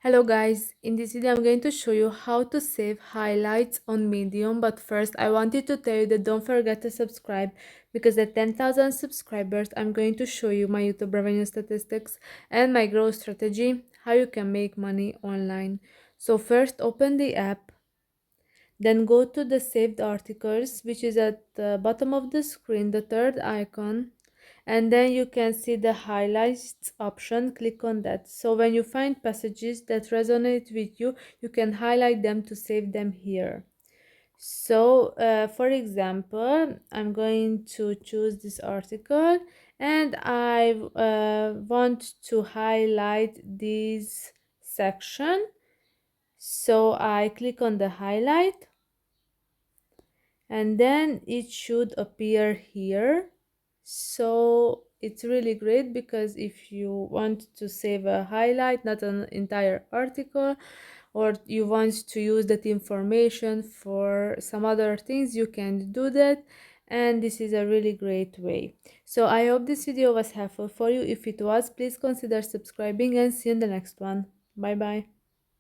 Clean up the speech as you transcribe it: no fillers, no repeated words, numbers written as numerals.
Hello guys, in this video I'm going to show you how to save highlights on Medium, but first I wanted to tell you that don't forget to subscribe because at 10,000 subscribers I'm going to show you my YouTube revenue statistics and my growth strategy, how you can make money online. So first open the app, then go to the saved articles, which is at the bottom of the screen, the third icon, and then you can see the highlights option. Click on that. So when you find passages that resonate with you, you can highlight them to save them here. So for example, I'm going to choose this article and I want to highlight this section. So I click on the highlight and then it should appear here. So it's really great because if you want to save a highlight, not an entire article, or you want to use that information for some other things, you can do that, and this is a really great way. So I hope this video was helpful for you. If it was, please consider subscribing and see you in the next one. Bye bye.